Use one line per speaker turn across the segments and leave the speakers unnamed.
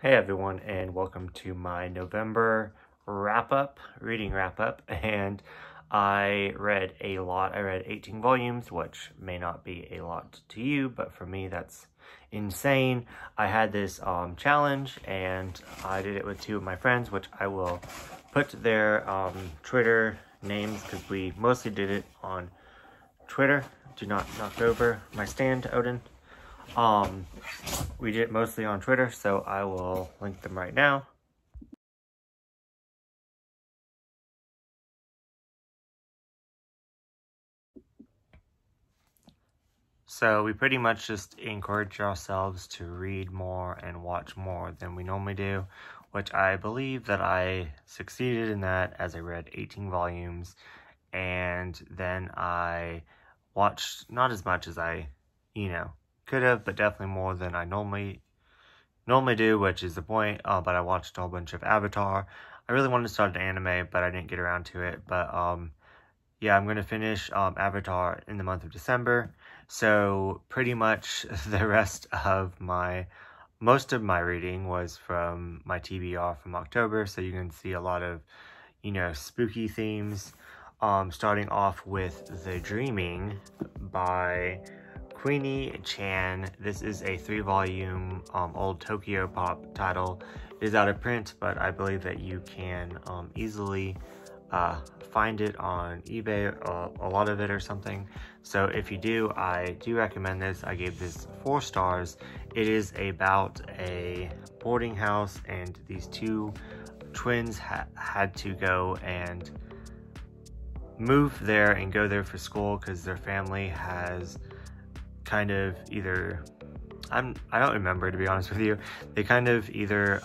Hey everyone, and welcome to my November reading wrap-up, and I read a lot. I read 18 volumes, which may not be a lot to you, but for me that's insane. I had this challenge, and I did it with two of my friends, which I will put their Twitter names, because we mostly did it on Twitter. Do not knock over my stand, Odin. We did it mostly on Twitter, so I will link them right now. So we pretty much just encourage ourselves to read more and watch more than we normally do, which I believe that I succeeded in that, as I read 18 volumes, and then I watched not as much as I, could have, but definitely more than I normally do, which is the point. But I watched a whole bunch of Avatar. I really wanted to start an anime, but I didn't get around to it. But yeah, I'm going to finish Avatar in the month of December. So pretty much the rest of most of my reading was from my TBR from October. So you can see a lot of, spooky themes. Starting off with The Dreaming by Queenie Chan. This is a 3-volume old Tokyo Pop title. It is out of print, but I believe that you can easily find it on eBay, a lot of it or something. So if you do, I do recommend this. I gave this 4 stars. It is about a boarding house, and these two twins had to go and move there and go there for school because their family has kind of either, I don't remember, to be honest with you. They kind of either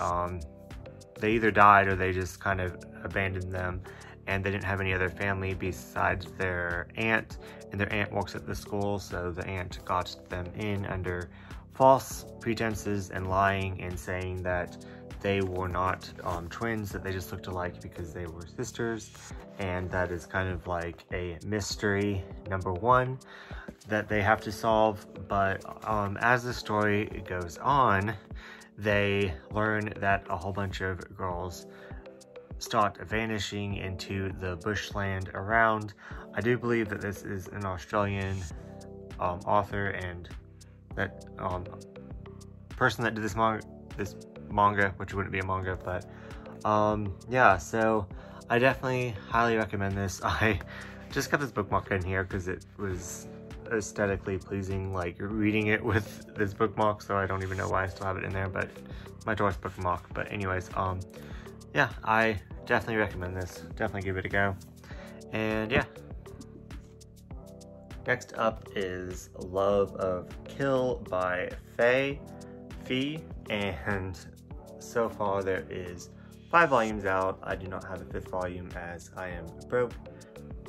died, or they just kind of abandoned them, and they didn't have any other family besides their aunt, and their aunt works at the school, so the aunt got them in under false pretenses and lying and saying that they were not twins, that they just looked alike because they were sisters. And that is kind of like a mystery number 1 that they have to solve. But as the story goes on, they learn that a whole bunch of girls start vanishing into the bushland around. I do believe that this is an Australian author, and that person that did this manga, which wouldn't be a manga, but yeah, so I definitely highly recommend this. I just kept this bookmark in here because it was aesthetically pleasing, like reading it with this bookmark, so I don't even know why I still have it in there, but my choice bookmark. But anyways, yeah, I definitely recommend this. Definitely give it a go. And yeah. Next up is Love of Kill by Fee, and so far there is 5 volumes out. I do not have a 5th volume as I am broke,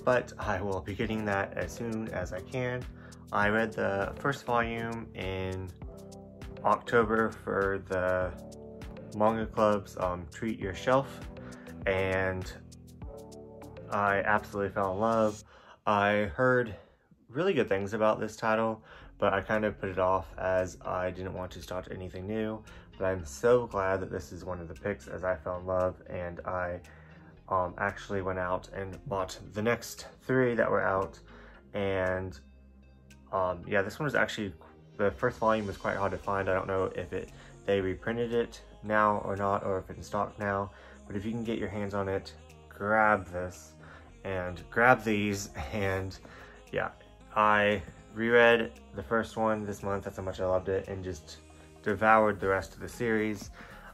but I will be getting that as soon as I can. I read the 1st volume in October for the Manga Club's Treat Your Shelf, and I absolutely fell in love. I heard really good things about this title, but I kind of put it off as I didn't want to start anything new. But I'm so glad that this is one of the picks, as I fell in love, and I actually went out and bought the next 3 that were out. And yeah, this one was actually, the 1st volume was quite hard to find. I don't know if they reprinted it now or not, or if it's in stock now, but if you can get your hands on it, grab this and grab these. And yeah, I reread the 1st one this month. That's how much I loved it, and just devoured the rest of the series.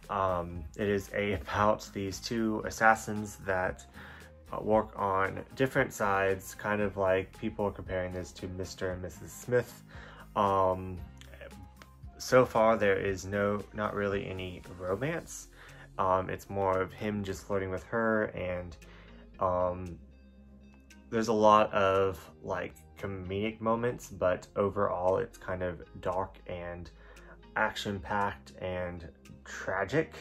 It is about these 2 assassins that work on different sides, kind of like people are comparing this to Mr. and Mrs. Smith. So far there is not really any romance. It's more of him just flirting with her, and there's a lot of like comedic moments, but overall it's kind of dark and action-packed and tragic.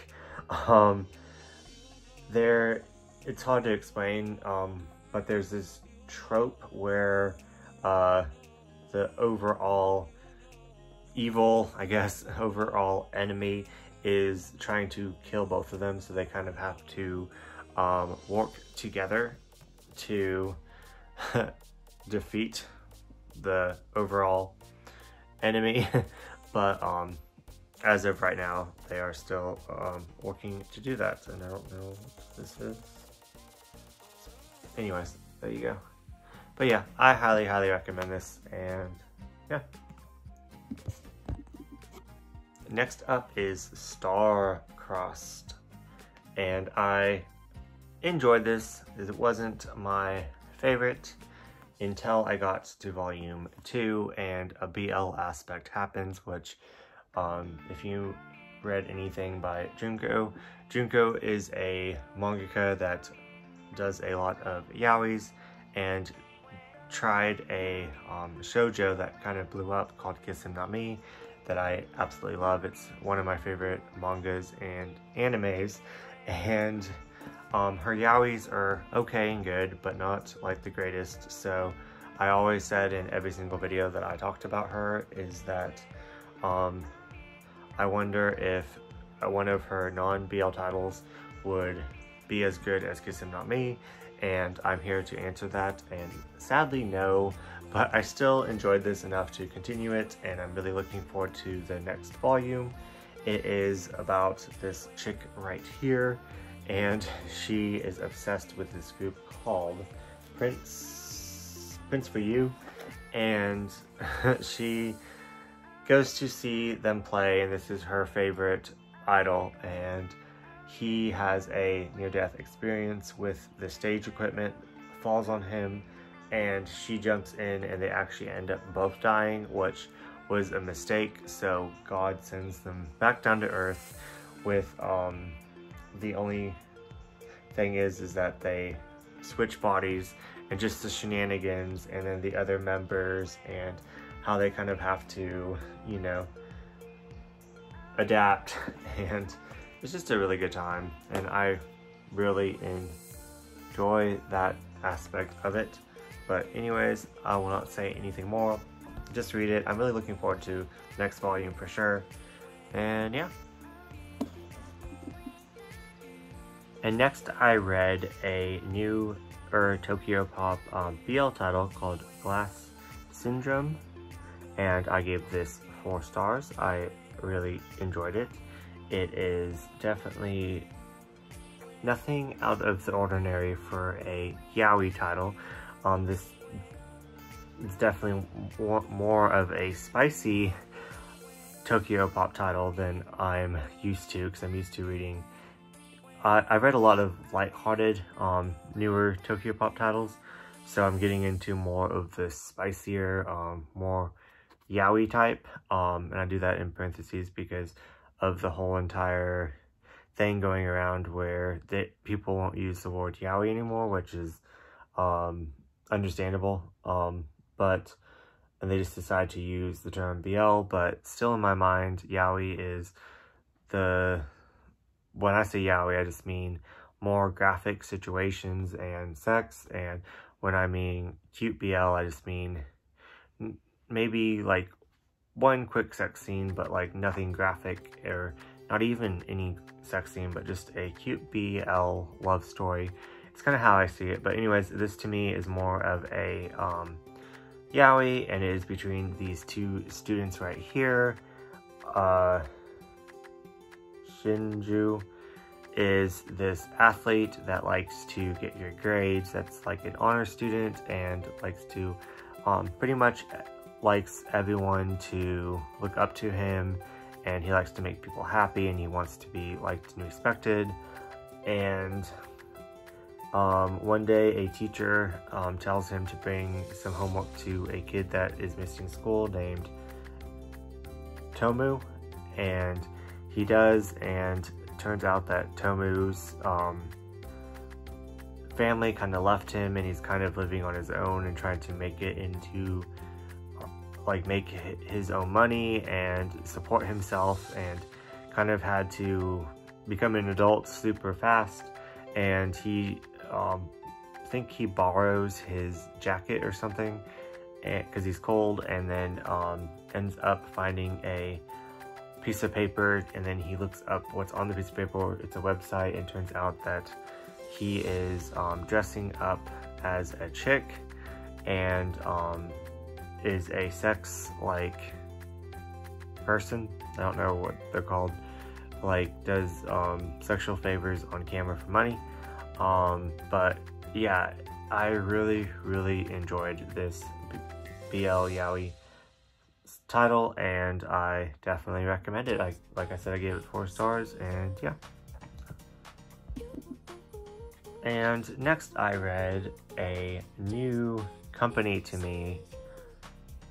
It's hard to explain, but there's this trope where the overall evil, I guess, overall enemy is trying to kill both of them, so they kind of have to work together to defeat the overall enemy. But as of right now, they are still working to do that, and I don't know what this is. Anyways, there you go. But yeah, I highly recommend this, and yeah. Next up is Starcrossed, and I enjoyed this. It wasn't my favorite until I got to volume 2 and a BL aspect happens, which if you read anything by Junko is a mangaka that does a lot of yaois and tried a shoujo that kind of blew up called Kiss Him Not Me that I absolutely love. It's one of my favorite mangas and animes, and her yaois are okay and good, but not like the greatest. So I always said in every single video that I talked about her is that I wonder if one of her non-BL titles would be as good as Kiss Him Not Me, and I'm here to answer that, and sadly no, but I still enjoyed this enough to continue it, and I'm really looking forward to the next volume. It is about this chick right here, and she is obsessed with this group called Prince for You, and she goes to see them play, and this is her favorite idol, and he has a near-death experience with the stage equipment, falls on him, and she jumps in, and they actually end up both dying, which was a mistake. So God sends them back down to earth with the only thing is that they switch bodies, and just the shenanigans, and then the other members and how they kind of have to, you know, adapt. And it's just a really good time, and I really enjoy that aspect of it. But anyways, I will not say anything more. Just read it. I'm really looking forward to the next volume for sure. And yeah. And next I read a new Tokyo Pop BL title called Glass Syndrome, and I gave this 4 stars. I really enjoyed it. It is definitely nothing out of the ordinary for a yaoi title. This is definitely more of a spicy Tokyo Pop title than I'm used to, because I'm used to reading. I read a lot of lighthearted, newer Tokyo Pop titles, so I'm getting into more of the spicier, more yaoi type, and I do that in parentheses because of the whole entire thing going around where people won't use the word yaoi anymore, which is understandable, and they just decide to use the term BL, but still in my mind, yaoi is when I say yaoi, I just mean more graphic situations and sex, and when I mean cute BL, I just mean maybe like one quick sex scene, but like nothing graphic, or not even any sex scene, but just a cute BL love story. It's kind of how I see it. But anyways, this to me is more of a yaoi, and it is between these 2 students right here. Shinju is this athlete that likes to get your grades, that's like an honor student, and likes to pretty much likes everyone to look up to him, and he likes to make people happy, and he wants to be liked and respected. And one day a teacher tells him to bring some homework to a kid that is missing school named Tomu, and he does, and it turns out that Tomu's family kind of left him, and he's kind of living on his own and trying to make it into make his own money and support himself, and kind of had to become an adult super fast. And he I think he borrows his jacket or something because he's cold, and then ends up finding a piece of paper, and then he looks up what's on the piece of paper. It's a website, and it turns out that he is dressing up as a chick and is a sex-like person. I don't know what they're called. Like, does sexual favors on camera for money. But yeah, I really enjoyed this BL Yaoi title, and I definitely recommend it. Like I said, I gave it 4 stars, and yeah. And next I read a new company to me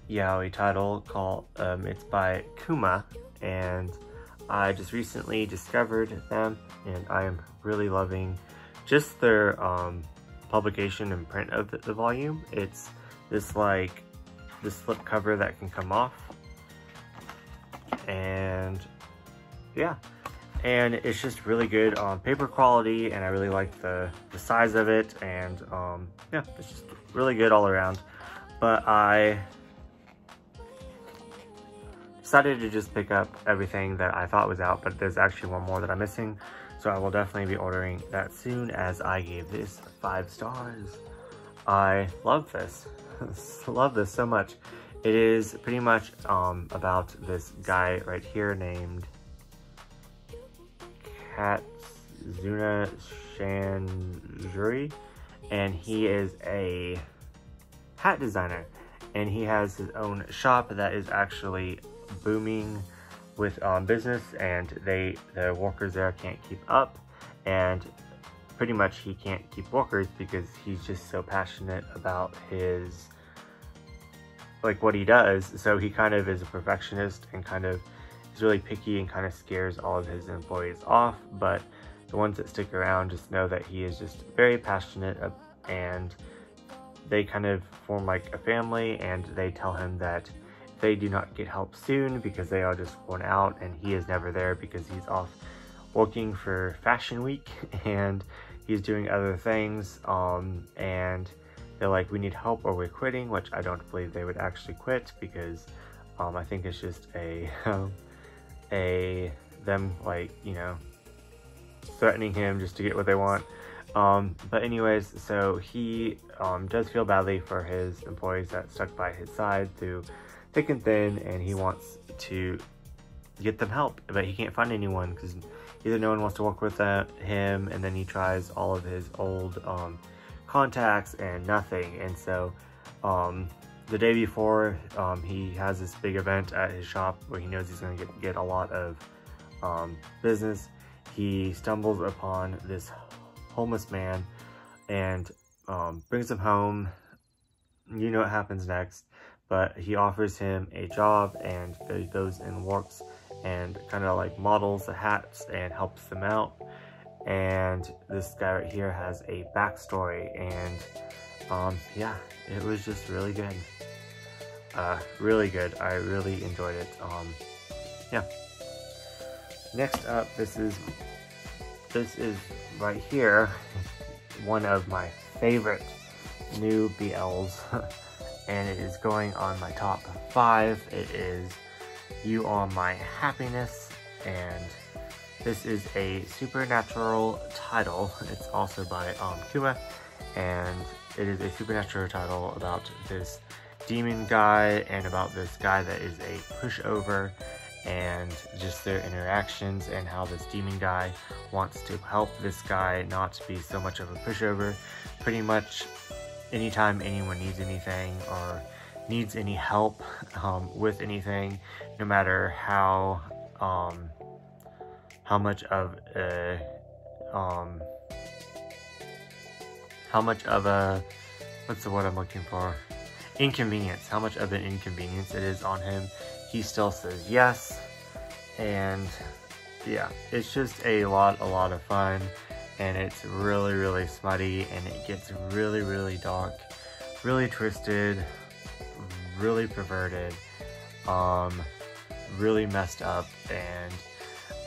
yaoi title called, it's by Kuma, and I just recently discovered them, and I am really loving just their publication and print of the volume. It's this slip cover that can come off, and yeah, and it's just really good paper quality, and I really like the size of it, and yeah, it's just really good all around. But I decided to just pick up everything that I thought was out, but there's actually one more that I'm missing, so I will definitely be ordering that soon, as I gave this 5 stars. I love this. Love this so much. It is pretty much about this guy right here named Katsuna Shanjuri, and he is a hat designer, and he has his own shop that is actually booming with business, and the workers there can't keep up, and pretty much he can't keep workers because he's just so passionate about his, like, what he does. So he kind of is a perfectionist and kind of is really picky and kind of scares all of his employees off, but the ones that stick around just know that he is just very passionate, and they kind of form like a family, and they tell him that if they do not get help soon because they are just worn out, and he is never there because he's off working for Fashion Week and he's doing other things, and they're like, we need help or we're quitting, which I don't believe they would actually quit, because I think it's just them, like, you know, threatening him just to get what they want. But anyways, so he does feel badly for his employees that stuck by his side through thick and thin, and he wants to get them help, but he can't find anyone because either no one wants to work with him, and then he tries all of his old contacts and nothing. And so the day before, he has this big event at his shop where he knows he's going to get a lot of business. He stumbles upon this homeless man and brings him home. You know what happens next, but he offers him a job, and he goes and works and kind of like models the hats and helps them out. And this guy right here has a backstory, and yeah, it was just really good. Really good. I really enjoyed it. Yeah. Next up, this is right here, one of my favorite new BLs, and it is going on my top 5. It is You Are My Happiness, and this is a supernatural title. It's also by Kuma, and it is a supernatural title about this demon guy and about this guy that is a pushover, and just their interactions and how this demon guy wants to help this guy not be so much of a pushover. Pretty much anytime anyone needs anything or needs any help with anything, no matter how much of a what's the word I'm looking for? Inconvenience. How much of an inconvenience it is on him, he still says yes. And yeah, it's just a lot of fun, and it's really smutty, and it gets really dark, really twisted, really perverted, really messed up, and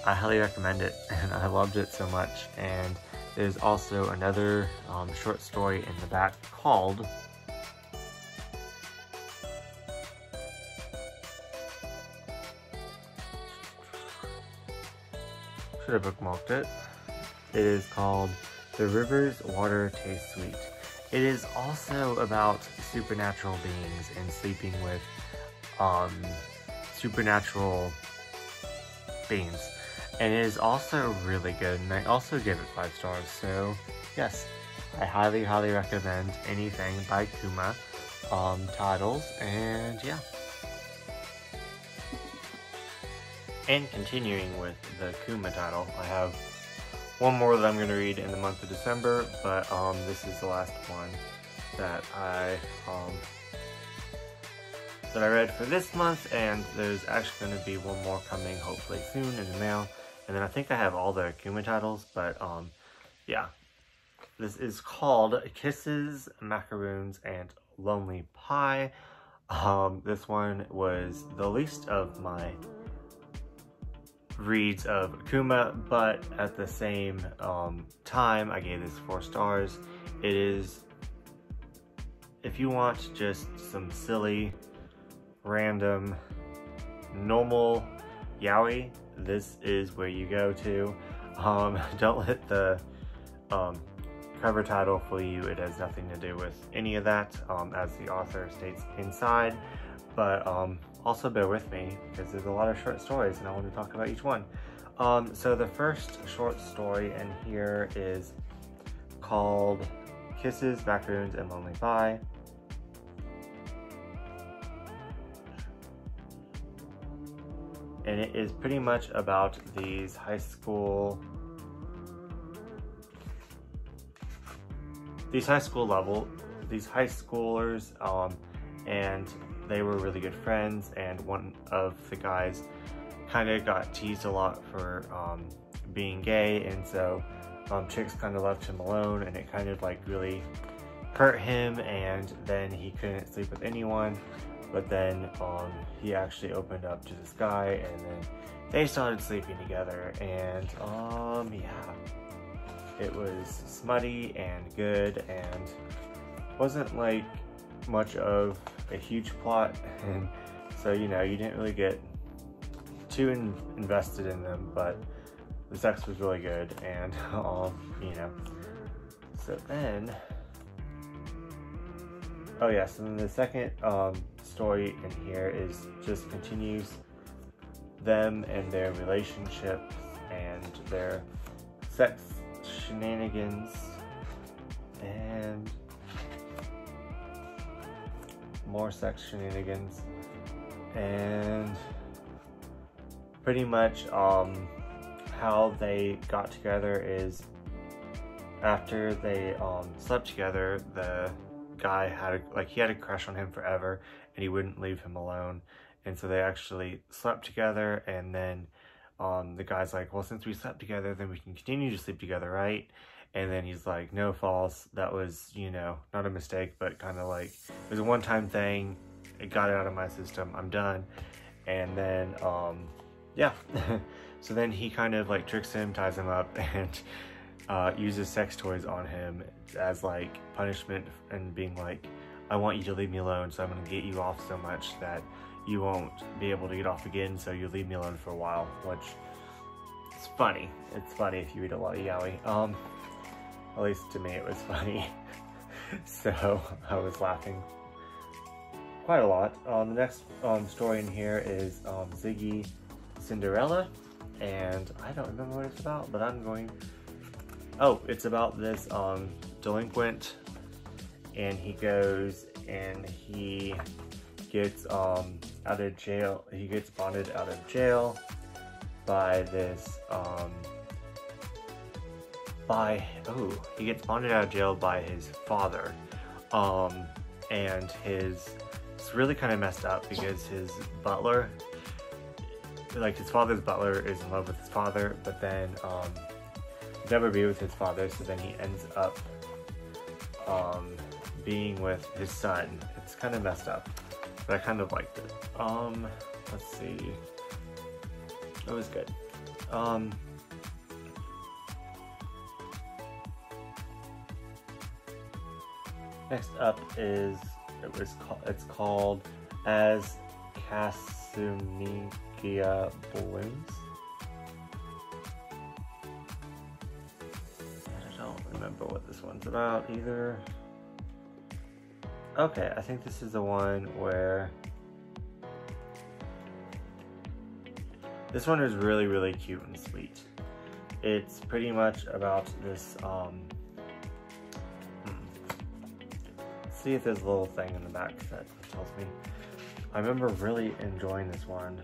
I highly recommend it, and I loved it so much. And there's also another short story in the back called should have bookmarked it. It is called The River's Water Tastes Sweet. It is also about supernatural beings and sleeping with supernatural beings. And it is also really good, and I also give it 5 stars. So yes, I highly recommend anything by Kuma titles, and yeah. And continuing with the Kuma title, I have one more that I'm going to read in the month of December, but this is the last one that I read for this month, and there's actually going to be one more coming hopefully soon in the mail. And then I think I have all the Kuma titles, but yeah. This is called Kisses, Macaroons, and Lonely Pie. This one was the least of my reads of Kuma, but at the same time, I gave this 4 stars. It is, if you want just some silly, random, normal yaoi, this is where you go to. Don't let the cover title fool you. It has nothing to do with any of that, as the author states inside. But also bear with me, because there's a lot of short stories and I want to talk about each one. So the first short story in here is called Kisses, Macaroons, and Lonely Pie. And it is pretty much about these high schoolers, and they were really good friends, and one of the guys kind of got teased a lot for being gay, and so chicks kind of left him alone, and it kind of like really hurt him, and then he couldn't sleep with anyone. But then he actually opened up to this guy, and then they started sleeping together, and yeah, it was smutty and good, and wasn't like much of a huge plot, and so, you know, you didn't really get too invested in them, but the sex was really good, and you know. So then, oh yes, and then the second story in here is just continues them and their relationships and their sex shenanigans and more sex shenanigans, and pretty much how they got together is after they slept together, the guy had a crush on him forever, and he wouldn't leave him alone, and so they actually slept together, and then the guy's like, well, since we slept together, then we can continue to sleep together, right? And then he's like, no, false, that was, you know, not a mistake, but kind of like, it was a one-time thing, it got it out of my system, I'm done. And then yeah. So then he kind of like tricks him, ties him up, and uses sex toys on him as like punishment, and being like, I want you to leave me alone, so I'm gonna get you off so much that you won't be able to get off again, so you leave me alone for a while, which is funny. It's funny if you read a lot of yaoi. At least to me it was funny. So I was laughing quite a lot. The next story in here is Ziggy Cinderella, and I don't remember what it's about, but oh, it's about this delinquent, and he goes and he gets out of jail. He gets bonded out of jail by this he gets bonded out of jail by his father, and it's really kind of messed up because his butler, like his father's butler, is in love with his father, but then never be with his father, so then he ends up being with his son. It's kind of messed up, but I kind of liked it. Let's see, it was good. Next up is it's called As Kasumikia Blooms. remember what this one's about either. Okay, I think this is the one where... This one is really, really cute and sweet. It's pretty much about this, let's see if there's a little thing in the back that tells me. I remember really enjoying this one.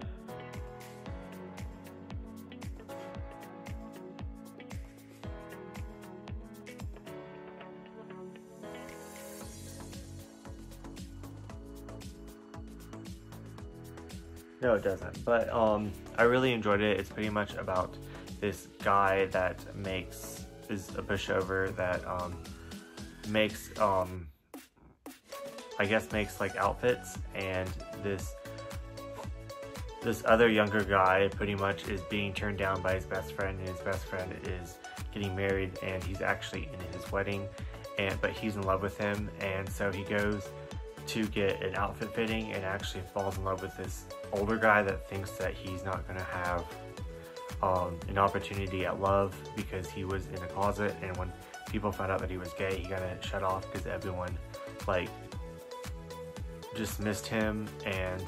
No, it doesn't, but I really enjoyed it. It's pretty much about this guy that is a pushover that makes I guess makes like outfits, and this other younger guy pretty much is being turned down by his best friend, and his best friend is getting married, and he's actually in his wedding, but he's in love with him, and so he goes to get an outfit fitting and actually falls in love with this older guy that thinks that he's not going to have an opportunity at love because he was in a closet, and when people found out that he was gay, he got it shut off because everyone like dismissed him, and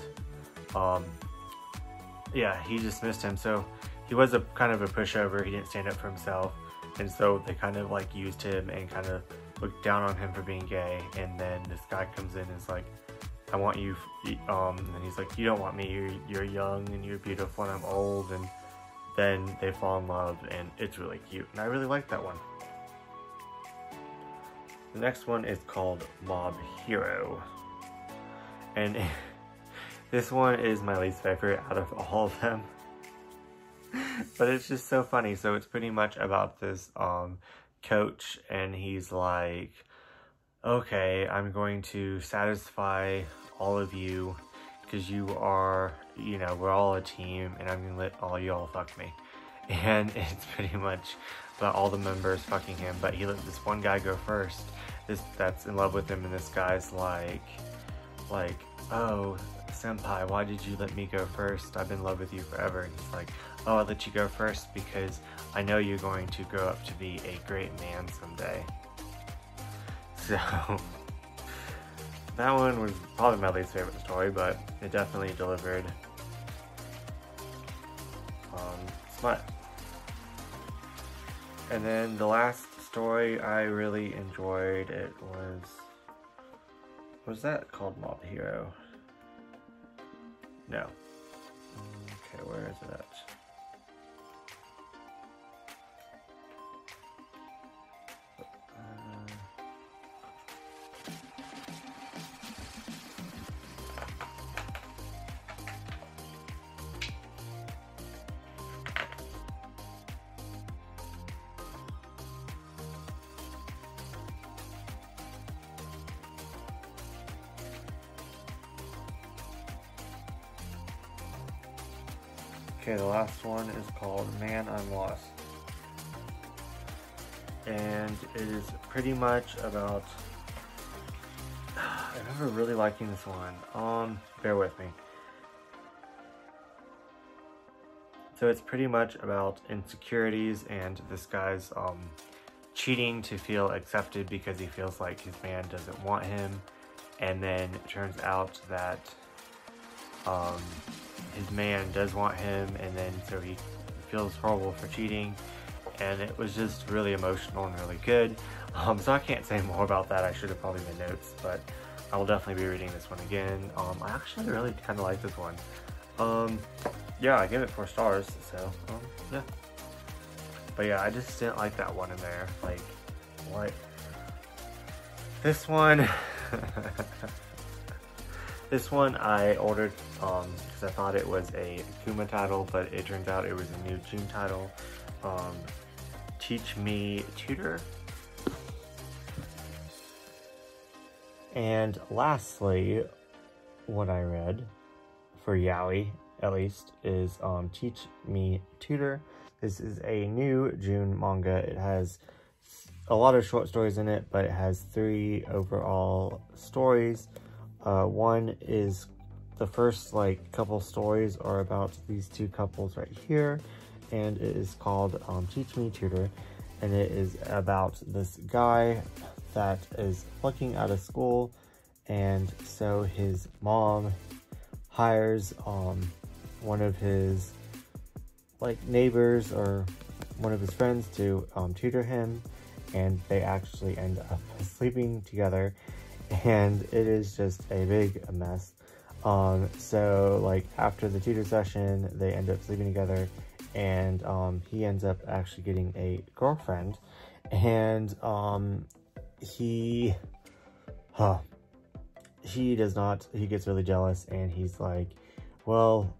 yeah, he dismissed him. So he was a kind of a pushover. He didn't stand up for himself, and so they kind of like used him and kind of looked down on him for being gay. And then this guy comes in and is like, I want you, and he's like, you don't want me, you're young and you're beautiful and I'm old. And then they fall in love, and it's really cute, and I really like that one. The next one is called Mob Hero, and this one is my least favorite out of all of them. But it's just so funny. So it's pretty much about this coach, and he's like, okay, I'm going to satisfy all of you because you are, you know, we're all a team, and I'm gonna let all y'all fuck me. And it's pretty much about all the members fucking him, but he let this one guy go first, that's in love with him, and this guy's like, oh, senpai, why did you let me go first? I've been in love with you forever. And he's like, oh, I let you go first because I know you're going to grow up to be a great man someday. So that one was probably my least favorite story, but it definitely delivered smut. And then the last story I really enjoyed, it was that called Mob Hero? No. Okay, where is it at? Okay, the last one is called Man, I'm Lost. And it is pretty much about, I remember really liking this one. Bear with me. So it's pretty much about insecurities and this guy's cheating to feel accepted because he feels like his man doesn't want him. And then it turns out that his man does want him, and then so he feels horrible for cheating, and it was just really emotional and really good. So I can't say more about that. I should have probably made notes, but I will definitely be reading this one again. I actually really kind of like this one. Yeah, I give it 4 stars, so yeah. But yeah, I just didn't like that one in there. Like, what? This one this one I ordered because I thought it was a Kuma title, but it turns out it was a new June title. Teach Me Tutor. And lastly, what I read for yaoi, at least, is Teach Me Tutor. This is a new June manga. It has a lot of short stories in it, but it has 3 overall stories. One is the first like couple stories are about these 2 couples right here, and it is called Teach Me Tutor. and it is about this guy that is flunking out of school, and so his mom hires one of his like neighbors or one of his friends to tutor him, and they actually end up sleeping together, and it is just a big mess. So like after the tutor session, they end up sleeping together, and he ends up actually getting a girlfriend, and he does not, he gets really jealous, and he's like, well,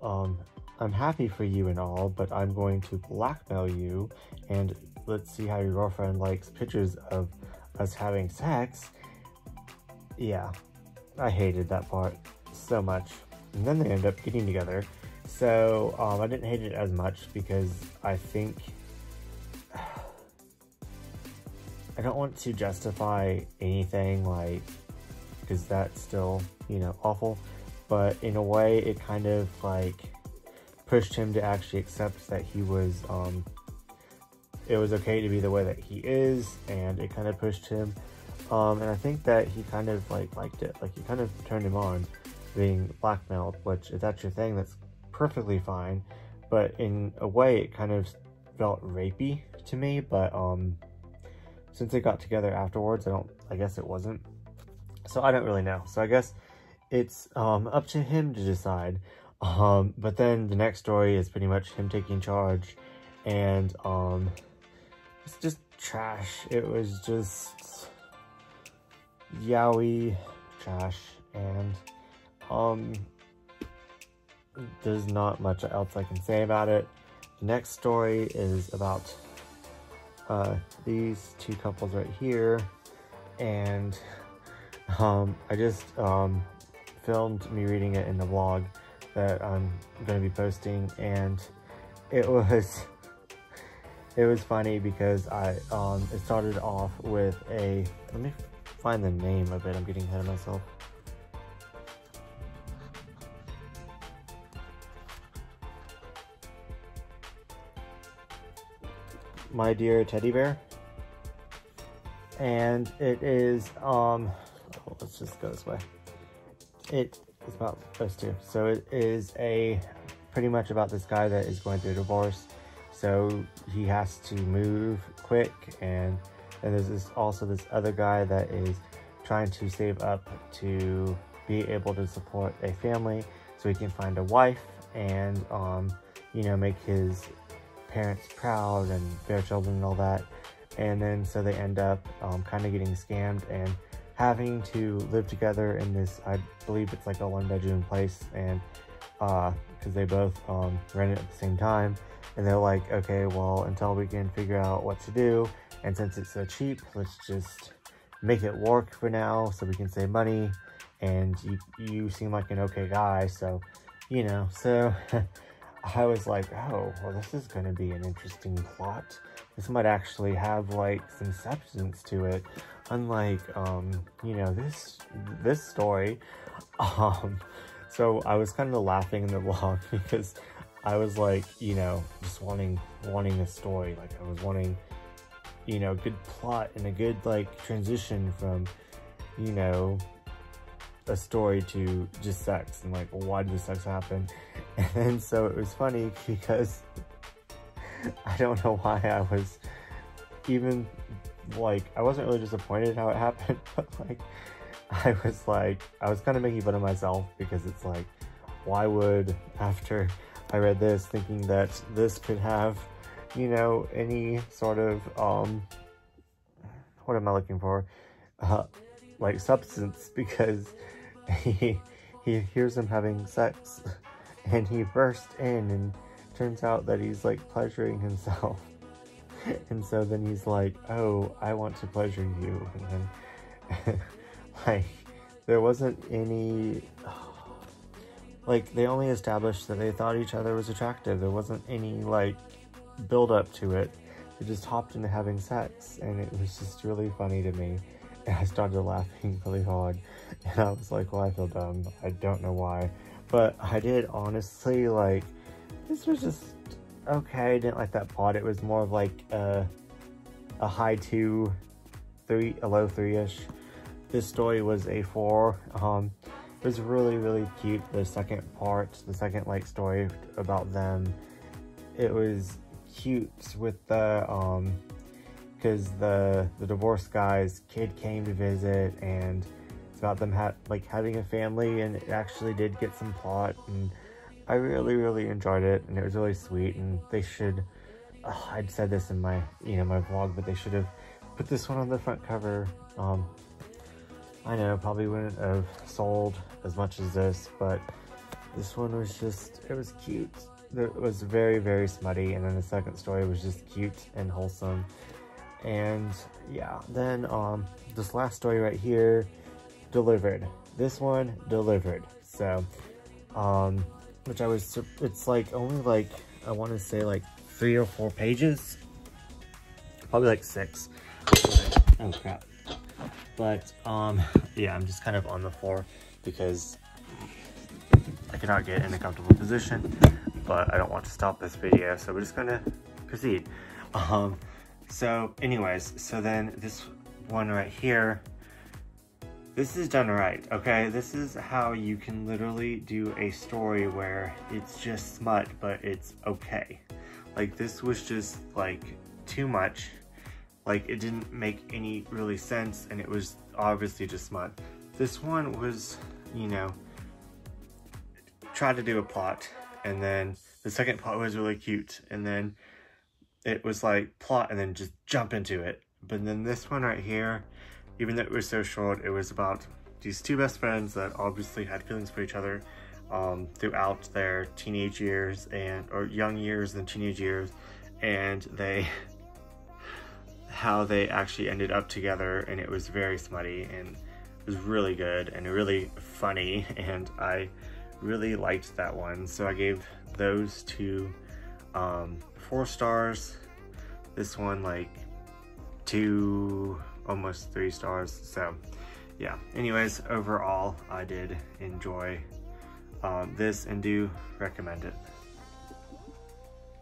I'm happy for you and all, but I'm going to blackmail you, and let's see how your girlfriend likes pictures of us having sex. Yeah, I hated that part so much. And then they end up getting together. So I didn't hate it as much because I think I don't want to justify anything, like, because that's still, you know, awful, but in a way it kind of like pushed him to actually accept that he was it was okay to be the way that he is, and it kind of pushed him, and I think that he kind of like liked it, like it kind of turned him on being blackmailed, which if that's your thing, that's perfectly fine, but in a way it kind of felt rapey to me. But since they got together afterwards, I guess it wasn't, so I don't really know. So I guess it's up to him to decide. But then the next story is pretty much him taking charge, and it's just trash. It was just yaoi trash, and there's not much else I can say about it. The next story is about these two couples right here, and I just filmed me reading it in the vlog that I'm going to be posting, and it was funny because it started off with a, let me find the name of it, I'm getting ahead of myself. My Dear Teddy Bear, and it is let's just go this way. It is about those two. So it is pretty much about this guy that is going through a divorce, so he has to move quick, and there's also this other guy that is trying to save up to be able to support a family so he can find a wife and you know, make his parents proud and bear children and all that. And then so they end up kind of getting scammed and having to live together in this, I believe it's like a 1-bedroom place, and because they both rent it at the same time, and they're like, okay, well, until we can figure out what to do, and since it's so cheap, let's just make it work for now so we can save money, and you seem like an okay guy, so, you know, so I was like, oh, well, this is going to be an interesting plot. This might actually have like some substance to it, unlike you know, this story. So I was kind of laughing in the vlog because I was like, you know, just wanting a story. Like I was wanting, you know, good plot and a good like transition from, you know, a story to just sex, and like, why did the sex happen? And so it was funny because I don't know why I was even like, I wasn't really disappointed how it happened, but like I was kind of making fun of myself because it's like, why would, after I read this thinking that this could have, you know, any sort of what am I looking for, like substance, because he hears them having sex and he bursts in, and turns out that he's like pleasuring himself, and so then he's like, oh, I want to pleasure you, and then like there wasn't any, like they only established that they thought each other was attractive. There wasn't any like build up to it. They just hopped into having sex, and it was just really funny to me, and I started laughing really hard, and I was like, well, I feel dumb. I don't know why, but I did honestly, like, this was just okay. I didn't like that plot. It was more of like a high 2, 3, a low 3-ish. This story was a 4. It was really, really cute. The second part, the second like story about them, it was cute with the because the divorced guy's kid came to visit, and it's about them having a family, and it actually did get some plot, and I really, really enjoyed it, and it was really sweet. And they should, I'd said this in my my vlog, but they should have put this one on the front cover. I know, probably wouldn't have sold as much as this, but this one was just, it was cute. It was very, very smutty, and then the second story was just cute and wholesome. And yeah, then this last story right here delivered. This one delivered. So, which it's like only like, I want to say like 3 or 4 pages, probably like 6. Oh crap. But yeah, I'm just kind of on the floor because I cannot get in a comfortable position, but I don't want to stop this video, so we're just gonna proceed. So anyways, so then this one right here, this is done right, okay? This is how you can literally do a story where it's just smut, but it's okay. Like, this was just like too much. Like, it didn't make any really sense, and it was obviously just smut. This one was, tried to do a plot, and then the second plot was really cute, and then it was like plot and then just jump into it. But then this one right here, even though it was so short, it was about these 2 best friends that obviously had feelings for each other throughout their teenage years or young years and teenage years, and how they actually ended up together. And it was very smutty, and it was really good and really funny, and I really liked that one. So I gave those 2 4 stars. This one like 2, almost 3 stars. So yeah, anyways, overall I did enjoy this and do recommend it.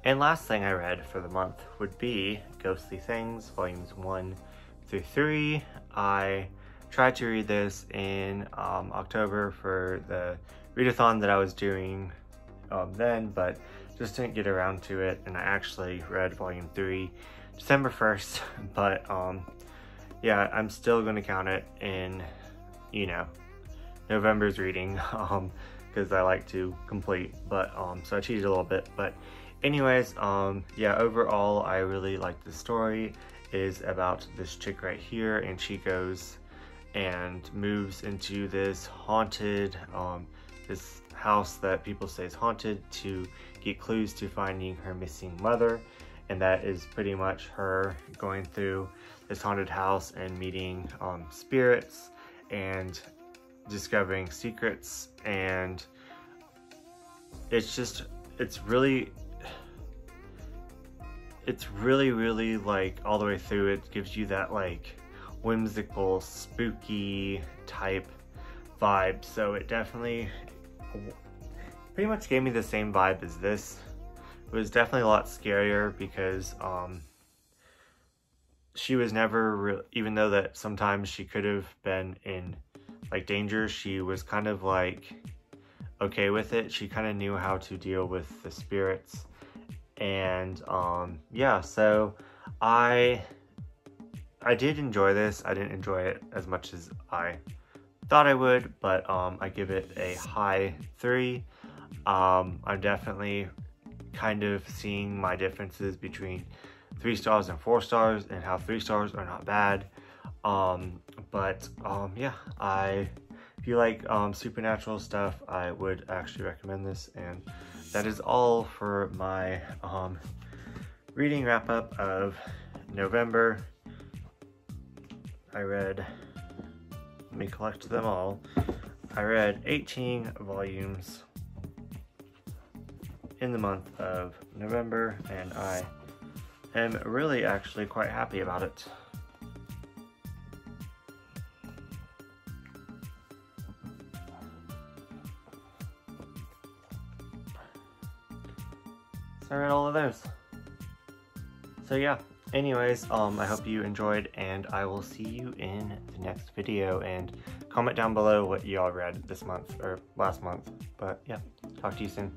And last thing I read for the month would be Ghostly Things, volumes 1 through 3. I tried to read this in October for the readathon that I was doing then, but just didn't get around to it. And I actually read volume 3 December 1st, but yeah, I'm still going to count it in, November's reading, because I like to complete, but so I cheated a little bit. But anyways, yeah, overall I really like the story. It is about this chick right here, and she goes and moves into this haunted this house that people say is haunted to get clues to finding her missing mother. And that is pretty much her going through this haunted house and meeting spirits and discovering secrets. And it's really like all the way through it gives you that like whimsical, spooky type vibe. So it definitely pretty much gave me the same vibe as this. It was definitely a lot scarier because she was never even though that sometimes she could have been in like danger, she was kind of like okay with it. She kind of knew how to deal with the spirits. And yeah, so I did enjoy this. I didn't enjoy it as much as I thought I would, but I give it a high 3. I'm definitely kind of seeing my differences between 3 stars and 4 stars, and how 3 stars are not bad. But yeah, if you like supernatural stuff, I would actually recommend this. And that is all for my reading wrap up of November. Let me collect them all. I read 18 volumes in the month of November, and I am really actually quite happy about it. So I read all of those. So yeah, anyways, I hope you enjoyed, and I will see you in the next video, and comment down below what y'all read this month, or last month. But yeah, talk to you soon.